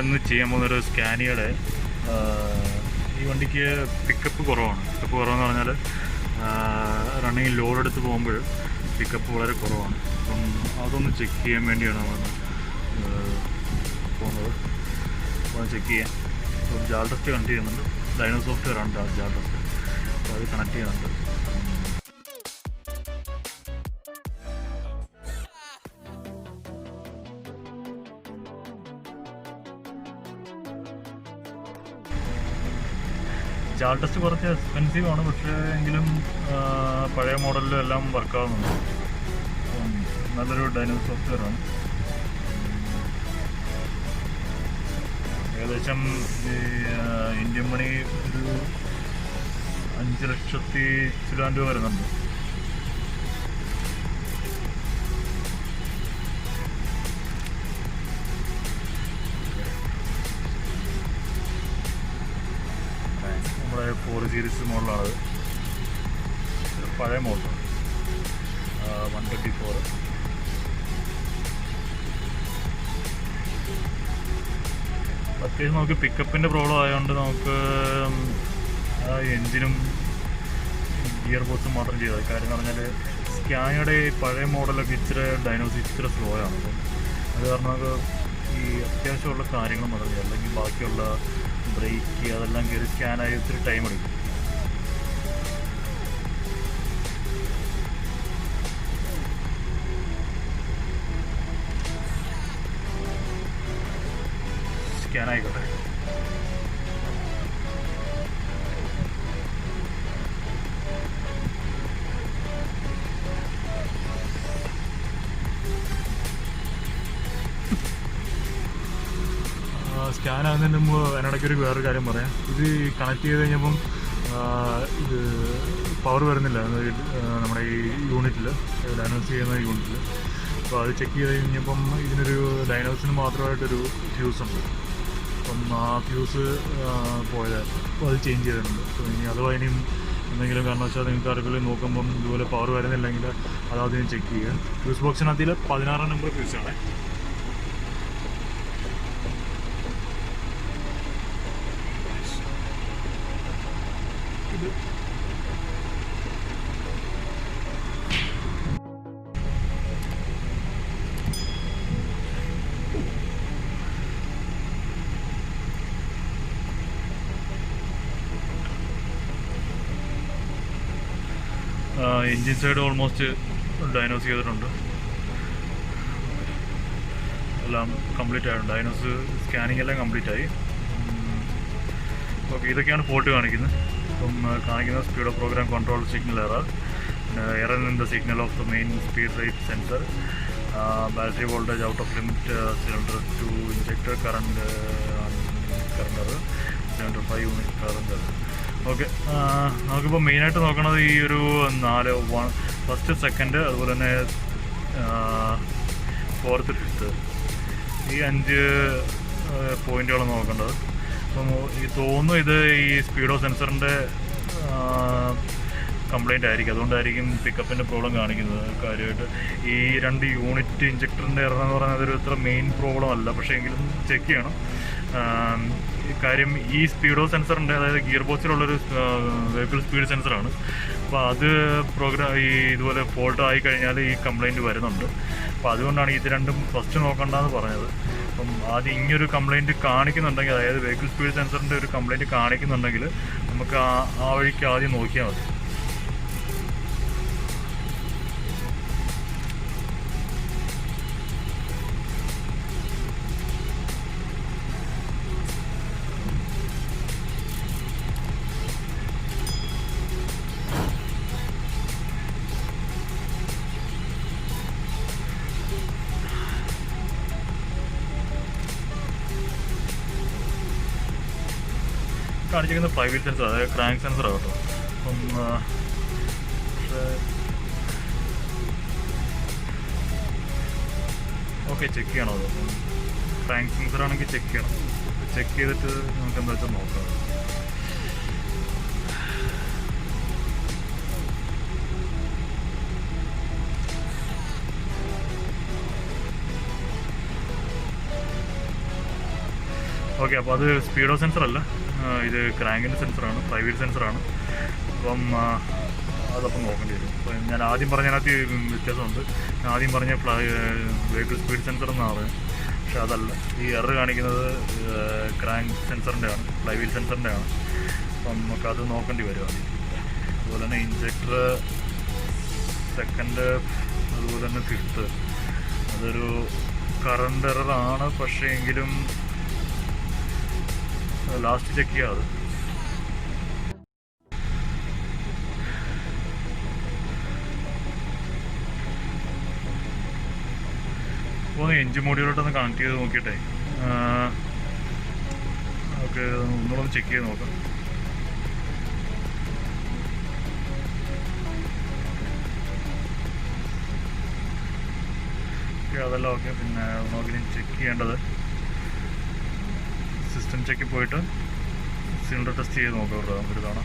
നമ്മളിന്ന് ചെയ്യാൻ പോകുന്നൊരു സ്കാനിയയുടെ ഈ വണ്ടിക്ക് പിക്കപ്പ് കുറവാണ്. പിക്കപ്പ് കുറവെന്ന് പറഞ്ഞാൽ റണ്ണിങ് ലോഡ് എടുത്ത് പോകുമ്പോൾ പിക്കപ്പ് വളരെ കുറവാണ്. അപ്പം അതൊന്ന് ചെക്ക് ചെയ്യാൻ വേണ്ടിയാണ് നമ്മൾ പോകുന്നത്. അപ്പോൾ അത് ചെക്ക് ചെയ്യാം. അപ്പം ജാൾ ടെസ്റ്റ് കണക്ട് ചെയ്യുന്നുണ്ട്. ഡൈനോ സോഫ്റ്റ്വെയർ ആണ് ജാൾ ടെസ്റ്റ്. അപ്പോൾ അത് കണക്ട് ചെയ്യുന്നുണ്ട്. ജാൾ ടെസ്റ്റ് കുറച്ച് എക്സ്പെൻസീവ് ആണ്, പക്ഷേ എങ്കിലും പഴയ മോഡലിലും എല്ലാം വർക്കാവുന്നുണ്ട്. നല്ലൊരു ഡൈനോ സോഫ്റ്റ്വെയർ ആണ്. ഏകദേശം ഇന്ത്യൻ മണി ഒരു 5 ലക്ഷത്തി ചില്ലാൻ രൂപ വരുന്നുണ്ട്. നമ്മുടെ 4 സീരീസ് മോഡലാണത്. പഴയ മോഡലാണ് 124. അത്യാവശ്യം നമുക്ക് പിക്കപ്പിൻ്റെ പ്രോബ്ലം ആയതുകൊണ്ട് നമുക്ക് എൻജിനും ഗിയർ ബോക്സും മാത്രം ചെയ്തത്. കാര്യം എന്ന് പറഞ്ഞാൽ സ്കാനിയുടെ പഴയ മോഡലൊക്കെ ഇച്ചിരി ഡൈനോസ് ഇച്ചിരി സ്ലോ ആണ്. അപ്പം അത് കാരണം നമുക്ക് ഈ അത്യാവശ്യമുള്ള കാര്യങ്ങൾ മാത്രം ചെയ്യാം. അല്ലെങ്കിൽ ബാക്കിയുള്ള ബ്രേക്ക് അതെല്ലാം കയറി സ്കാനായി ഒത്തിരി ടൈം എടുക്കും. സ്കാനായിക്കോട്ടെ. സ്കാൻ ആകുന്നതിന് മുമ്പ് അതിനിടയ്ക്കൊരു വേറൊരു കാര്യം പറയാം. ഇത് കണക്ട് ചെയ്ത് കഴിഞ്ഞപ്പം ഇത് പവർ വരുന്നില്ല നമ്മുടെ ഈ യൂണിറ്റിൽ, ഡൈനോസ് ചെയ്യുന്ന യൂണിറ്റിൽ. അപ്പോൾ അത് ചെക്ക് ചെയ്ത് കഴിഞ്ഞപ്പം ഇതിനൊരു ഡൈനോസിന് മാത്രമായിട്ടൊരു ഫ്യൂസ് ഉണ്ട്. അപ്പം ആ ഫ്യൂസ് പോയതായിരുന്നു. അപ്പോൾ അത് ചേഞ്ച് ചെയ്തിട്ടുണ്ട്. അപ്പോൾ ഇനി അഥവാ ഇനിയും എന്തെങ്കിലും കാരണവശാൽ നിങ്ങൾക്ക് ആർക്കെങ്കിലും നോക്കുമ്പം ഇതുപോലെ പവർ വരുന്നില്ലെങ്കിൽ അതാദ്യം ചെക്ക് ചെയ്യുക. ഫ്യൂസ് ബോക്സിനകത്തിൽ 16 നമ്പർ ഫ്യൂസാണ്. ഇത് എൻജിൻ സൈഡ് ഓൾമോസ്റ്റ് ഡൈനോസ് ചെയ്തിട്ടുണ്ട്. എല്ലാം കംപ്ലീറ്റ് ആയിട്ടുണ്ട്. ഡൈനോസ് സ്കാനിങ് എല്ലാം കംപ്ലീറ്റ് ആയി. ഓക്കെ, ഇതൊക്കെയാണ് ഫോൾട്ട് കാണിക്കുന്നത്. ഇപ്പം കാണിക്കുന്ന speed of program control signal error in the signal of the main speed rate sensor, battery voltage out of limit, cylinder two injector current cylinder 5 unit current. Okay, നമുക്കിപ്പോൾ മെയിനായിട്ട് നോക്കണത് ഈ ഒരു 1 ഫസ്റ്റ് സെക്കൻഡ്, അതുപോലെ തന്നെ 4th 5th ഈ 5 പോയിന്റുകളാണ് നോക്കേണ്ടത്. അപ്പം ഈ തോന്നുന്നു ഇത് ഈ സ്പീഡോ സെൻസറിൻ്റെ കംപ്ലൈൻ്റ് ആയിരിക്കും. അതുകൊണ്ടായിരിക്കും പിക്കപ്പിൻ്റെ പ്രോബ്ലം കാണിക്കുന്നത്. കാര്യമായിട്ട് ഈ 2 യൂണിറ്റ് ഇഞ്ചക്ടറിൻ്റെ എറർ എന്ന് പറയുന്നത് ഒരു ഇത്ര മെയിൻ പ്രോബ്ലം അല്ല, പക്ഷേ എങ്കിലും ചെക്ക് ചെയ്യണം. കാര്യം ഈ സ്പീഡോ സെൻസറിൻ്റെ, അതായത് ഗിയർ ബോക്സിലുള്ളൊരു വെഹിക്കിൾ സ്പീഡ് സെൻസറാണ്. അപ്പോൾ അത് ഈ ഇതുപോലെ ഫോൾട്ട് ആയി കഴിഞ്ഞാൽ ഈ കംപ്ലൈൻറ്റ് വരുന്നുണ്ട്. അപ്പോൾ അതുകൊണ്ടാണ് ഇത് രണ്ടും ഫസ്റ്റ് നോക്കണ്ടെന്ന് പറഞ്ഞത്. അപ്പം ആദ്യം ഇങ്ങനൊരു കംപ്ലൈൻറ്റ് കാണിക്കുന്നുണ്ടെങ്കിൽ, അതായത് വെഹിക്കിൾ സ്പീഡ് സെൻസറിൻ്റെ ഒരു കംപ്ലൈൻറ്റ് കാണിക്കുന്നുണ്ടെങ്കിൽ നമുക്ക് ആ വഴിക്ക് ആദ്യം നോക്കിയാൽ മതി. കാണിച്ചിരിക്കുന്ന ഫ്ലൈവീൽ സെൻസർ, അതായത് ക്രാങ്ക് സെൻസറാണ് കേട്ടോ. അപ്പം ഓക്കെ, ചെക്ക് ചെയ്യണം അത്. അപ്പം ക്രാങ്ക് സെൻസറാണെങ്കിൽ ചെക്ക് ചെയ്യണം. ചെക്ക് ചെയ്തിട്ട് നമുക്ക് എന്താ വെച്ചാൽ നോക്കാം. ഓക്കെ, അപ്പോൾ അത് സ്പീഡോ സെൻസറല്ല, ഇത് ക്രാങ്കിൻ്റെ സെൻസറാണ്, ഫ്ലൈ വീൽ സെൻസറാണ്. അപ്പം അതപ്പം നോക്കേണ്ടി വരും. അപ്പോൾ ഞാൻ ആദ്യം പറഞ്ഞതിനകത്ത് വ്യത്യാസമുണ്ട്. ഞാൻ ആദ്യം പറഞ്ഞ വെഹിക്കിൾ സ്പീഡ് സെൻസർ എന്നാണ് പറയുന്നത്, പക്ഷെ അതല്ല. ഈ എറർ കാണിക്കുന്നത് ക്രാങ്ക് സെൻസറിൻ്റെ ആണ്, ഫ്ലൈ വീൽ സെൻസറിൻ്റെ ആണ്. അപ്പം നമുക്കത് നോക്കേണ്ടി വരും ആദ്യം. അതുപോലെ തന്നെ ഇഞ്ചക്ടർ സെക്കൻഡ്, അതുപോലെ തന്നെ ഫിഫ്ത്ത്, അതൊരു കറണ്ട് എററാണ്. പക്ഷേ എങ്കിലും ലാസ്റ്റ് ചെക്ക് ചെയ്യാം അത്. അപ്പോൾ എൻജിൻ മോഡ്യൂളോട്ടൊന്ന് കണക്ട് ചെയ്ത് നോക്കിയിട്ടെ ഓക്കെ, ഒന്നുകൂടെ ചെക്ക് ചെയ്ത് നോക്കാം. ഓക്കെ, അതെല്ലാം ഓക്കെ. പിന്നെ നമുക്കിനി ചെക്ക് ചെയ്യേണ്ടത് സിസ്റ്റം ചെക്കിൽ പോയിട്ട് സിലിണ്ടർ ടെസ്റ്റ് ചെയ്ത് നോക്കാം ഒരു തവണ.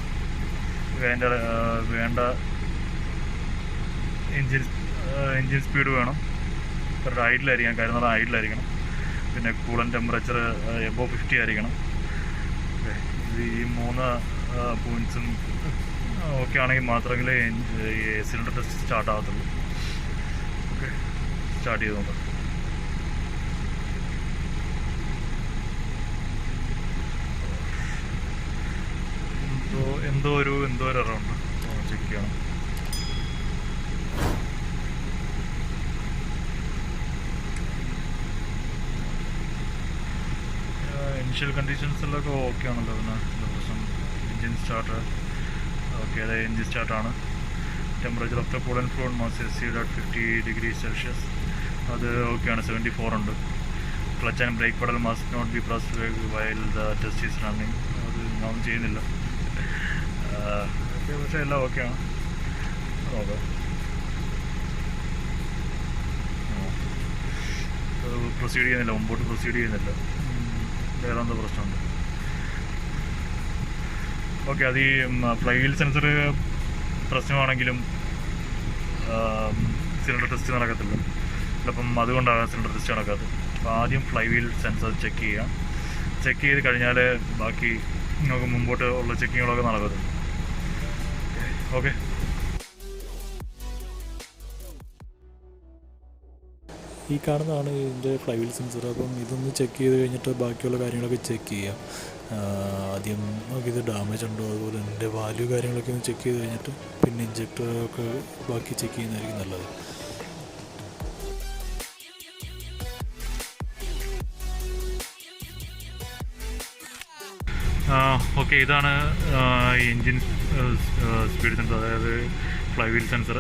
വേണ്ട എൻജിൻ സ്പീഡ് വേണം, കറക്റ്റ് ഐഡിലായിരിക്കണം, കാര്യം ഐഡിലായിരിക്കണം. പിന്നെ കൂളൻ ടെമ്പറേച്ചർ എബോവ് 50 ആയിരിക്കണം. ഇത് ഈ 3 പോയിൻറ്റ്സും ഓക്കെ ആണെങ്കിൽ മാത്രമെങ്കിലേ സിലിണ്ടർ ടെസ്റ്റ് സ്റ്റാർട്ട് ആകത്തുള്ളൂ. ഓക്കെ, സ്റ്റാർട്ട് ചെയ്ത് നോക്കാം. എന്തോ ഒരു എററുണ്ട്, ചെക്ക് ചെയ്യണം. ഇനിഷ്യൽ കണ്ടീഷൻസിലൊക്കെ ഓക്കെ ആണല്ലോ. പിന്നെ പ്രശ്നം എൻജിൻ സ്റ്റാർട്ടർ ഓക്കെ, അതായത് എൻജിൻ സ്റ്റാർട്ടാണ്. Temperature of the coolant fluid must exceed at 50 degrees Celsius, അത് ഓക്കെയാണ്. 74 ഉണ്ട്. Clutch and brake pedal must not be pressed while the test is running, അത് നാം ചെയ്യുന്നില്ല. ഓക്കെ, പക്ഷേ എല്ലാം ഓക്കെയാണ്. നോക്കാം. പ്രൊസീഡ് ചെയ്യുന്നില്ല, മുമ്പോട്ട് പ്രൊസീഡ് ചെയ്യുന്നില്ല. വേറെ എന്തോ പ്രശ്നമുണ്ട്. ഓക്കെ, അത് ഈ ഫ്ലൈ വീൽ സെൻസർ പ്രശ്നമാണെങ്കിലും സിലിണ്ടർ ടെസ്റ്റ് നടക്കത്തില്ല. ചിലപ്പം അതുകൊണ്ടാണ് സിലിണ്ടർ ടെസ്റ്റ് നടക്കാത്തത്. അപ്പോൾ ആദ്യം ഫ്ലൈ വീൽ സെൻസർ ചെക്ക് ചെയ്യാം. ചെക്ക് ചെയ്ത് കഴിഞ്ഞാൽ ബാക്കി നമുക്ക് മുമ്പോട്ട് ഉള്ള ചെക്കിങ്ങുകളൊക്കെ നടക്കത്തുള്ളൂ. ഓക്കെ. ഈ കാണുന്നതാണ് ഇതിൻ്റെ ഫ്ലൈ വീൽ സെൻസർ. അപ്പം ഇതൊന്ന് ചെക്ക് ചെയ്ത് കഴിഞ്ഞിട്ട് ബാക്കിയുള്ള കാര്യങ്ങളൊക്കെ ചെക്ക് ചെയ്യാം. ആദ്യം നമുക്കിത് ഡാമേജ് ഉണ്ടോ, അതുപോലെ ഇതിൻ്റെ വാല്യൂ കാര്യങ്ങളൊക്കെ ഒന്ന് ചെക്ക് ചെയ്ത് കഴിഞ്ഞിട്ട് പിന്നെ ഇഞ്ചക്ടറൊക്കെ ബാക്കി ചെക്ക് ചെയ്യുന്നതായിരിക്കും നല്ലത്. ഓക്കെ, ഇതാണ് എൻജിൻ സ്പീഡ് സെൻസർ, അതായത് ഫ്ലൈ വീൽ സെൻസർ.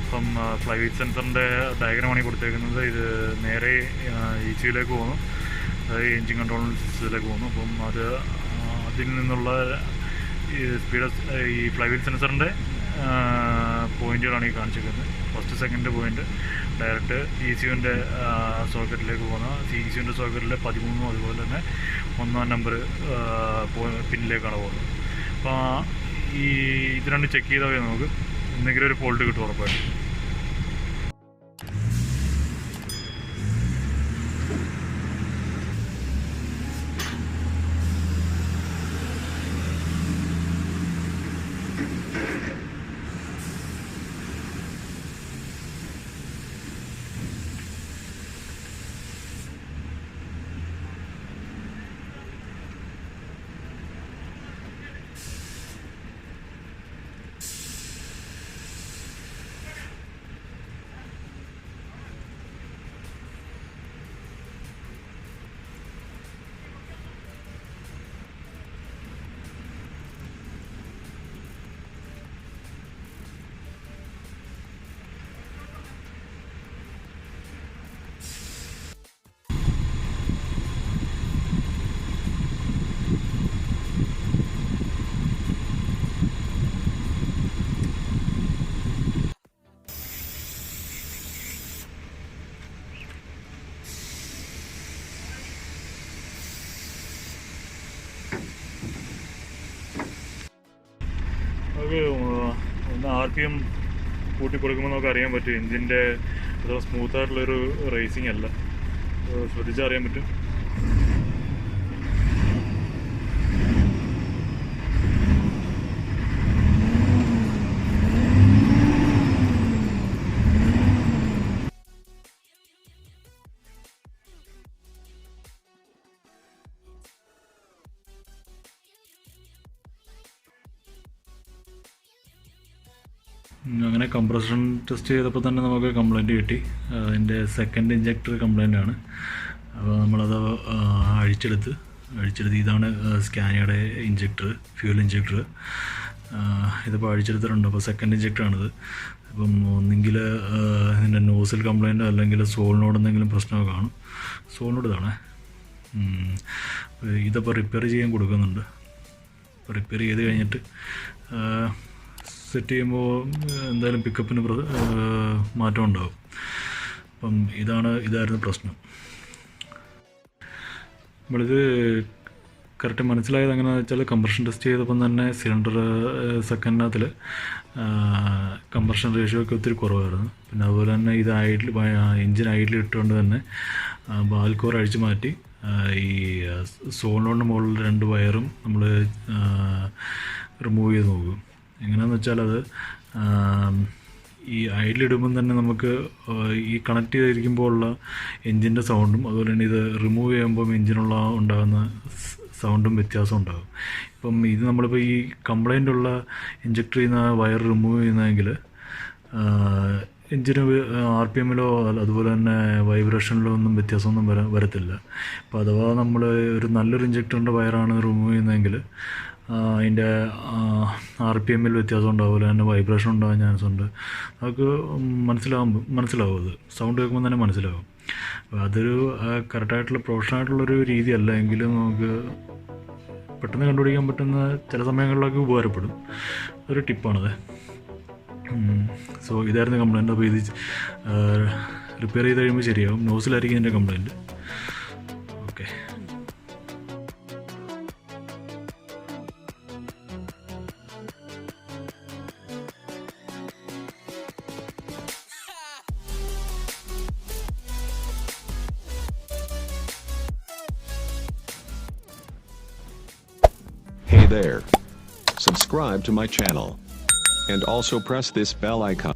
അപ്പം ഫ്ലൈ വീൽ സെൻസറിൻ്റെ ഡയഗ്രമാണ് ഈ കൊടുത്തേക്കുന്നത്. ഇത് നേരെ ECUലേക്ക് പോകുന്നു, അതായത് എൻജിൻ കൺട്രോൾ സിസ്റ്റത്തിലേക്ക് പോകുന്നു. അപ്പം അതിൽ നിന്നുള്ള ഈ ഫ്ലൈ വീൽ സെൻസറിൻ്റെ പോയിന്റുകളാണ് ഈ കാണിച്ചിരിക്കുന്നത്. ഫസ്റ്റ് സെക്കൻഡ് പോയിന്റ് ഡയറക്റ്റ് ECUവിൻ്റെ സോക്കറ്റിലേക്ക് പോകുന്ന ECUവിൻ്റെ സോക്കറ്റിലെ 13, അതുപോലെ തന്നെ 1-ാം നമ്പർ പിന്നിലേക്കാണ് പോകുന്നത്. അപ്പോൾ ഇത് രണ്ട് ചെക്ക് ചെയ്താൽ നമുക്ക് എന്തെങ്കിലും ഒരു ഫോൾട്ട് കിട്ടും ഉറപ്പായിട്ട്. ഒന്ന് RPM കൂട്ടി കൊടുക്കുമ്പോൾ നമുക്ക് അറിയാൻ പറ്റും എൻജിൻ്റെ അത്ര സ്മൂത്തായിട്ടുള്ളൊരു റേസിംഗ് അല്ല. ശ്രദ്ധിച്ചാൽ അറിയാൻ പറ്റും. അങ്ങനെ കംപ്രഷൻ ടെസ്റ്റ് ചെയ്തപ്പോൾ തന്നെ നമുക്ക് കംപ്ലയിൻറ്റ് കിട്ടി. അതിൻ്റെ സെക്കൻഡ് ഇഞ്ചക്ടർ കംപ്ലയിൻ്റ് ആണ്. അപ്പോൾ നമ്മളത് അഴിച്ചെടുത്ത് ഇതാണ് സ്കാനിയയുടെ ഇഞ്ചക്ടർ, ഫ്യൂൽ ഇഞ്ചക്ടർ. ഇതിപ്പോൾ അഴിച്ചെടുത്തിട്ടുണ്ട്. അപ്പോൾ സെക്കൻഡ് ഇഞ്ചക്ടറാണിത്. അപ്പം ഒന്നെങ്കിൽ ഇതിൻ്റെ നോസിൽ കംപ്ലയിൻ്റ് അല്ലെങ്കിൽ സോളിനോട് എന്തെങ്കിലും പ്രശ്നമൊക്കെ കാണും. സോളിനോട് ഇതാണ്. ഇതിപ്പോൾ റിപ്പയർ ചെയ്യാൻ കൊടുക്കുന്നുണ്ട്. അപ്പോൾ റിപ്പയർ ചെയ്ത് കഴിഞ്ഞിട്ട് സെറ്റ് ചെയ്യുമ്പോൾ എന്തായാലും പിക്കപ്പിന് മാറ്റം ഉണ്ടാകും. അപ്പം ഇതായിരുന്നു പ്രശ്നം. നമ്മളിത് കറക്റ്റ് മനസ്സിലായത് എങ്ങനെയാണെന്ന് വെച്ചാൽ കംപ്രഷൻ ടെസ്റ്റ് ചെയ്തപ്പം തന്നെ സിലിണ്ടർ സെക്കൻഡിനകത്തിൽ കംപ്രഷൻ റേഷ്യോ ഒക്കെ ഒത്തിരി കുറവായിരുന്നു. പിന്നെ അതുപോലെ തന്നെ ഇത് എൻജിൻ ഐഡിൽ ഇട്ടുകൊണ്ട് തന്നെ ബാൽക്കോർ അഴിച്ചു മാറ്റി ഈ സോളിനോടിൻ്റെ മുകളിൽ 2 വയറും നമ്മൾ റിമൂവ് ചെയ്ത് നോക്കും. എങ്ങനെയാണെന്ന് വെച്ചാൽ അത് ഈ ഐഡിലിടുമ്പം തന്നെ നമുക്ക് ഈ കണക്ട് ചെയ്തിരിക്കുമ്പോൾ ഉള്ള എൻജിൻ്റെ സൗണ്ടും അതുപോലെ തന്നെ ഇത് റിമൂവ് ചെയ്യുമ്പം ഉണ്ടാകുന്ന സൗണ്ടും വ്യത്യാസം ഉണ്ടാകും. ഇപ്പം ഇത് നമ്മളിപ്പോൾ ഈ കംപ്ലൈൻ്റ് ഉള്ള ഇഞ്ചക്ടർ ചെയ്യുന്ന വയർ റിമൂവ് ചെയ്യുന്നതെങ്കിൽ എഞ്ചിന് RPMലോ അതുപോലെ തന്നെ വൈബ്രേഷനിലോ ഒന്നും വ്യത്യാസമൊന്നും വരത്തില്ല. അപ്പോൾ അഥവാ നമ്മൾ ഒരു നല്ലൊരു ഇഞ്ചക്ടറിൻ്റെ വയറാണ് റിമൂവ് ചെയ്യുന്നതെങ്കിൽ അതിൻ്റെ RPMൽ വ്യത്യാസം ഉണ്ടാവും, അതുപോലെ തന്നെ വൈബ്രേഷൻ ഉണ്ടാകാൻ ചാൻസ് ഉണ്ട്. അതൊക്കെ മനസ്സിലാവും. അത് സൗണ്ട് കേൾക്കുമ്പോൾ തന്നെ മനസ്സിലാവും. അപ്പോൾ അതൊരു കറക്റ്റായിട്ടുള്ള പ്രൊഫഷണലായിട്ടുള്ളൊരു രീതിയല്ല, എങ്കിലും നമുക്ക് പെട്ടെന്ന് കണ്ടുപിടിക്കാൻ പറ്റുന്ന ചില സമയങ്ങളിലൊക്കെ ഉപകാരപ്പെടും. ഒരു ടിപ്പാണത്. സോ ഇതായിരുന്നു കംപ്ലയിൻ്റ്. അപ്പോൾ ഇത് റിപ്പയർ ചെയ്ത് കഴിയുമ്പോൾ ശരിയാവും. നോസിലായിരിക്കും ഇതിൻ്റെ complaint. Okay. Hey there. Subscribe to my channel. And also press this bell icon.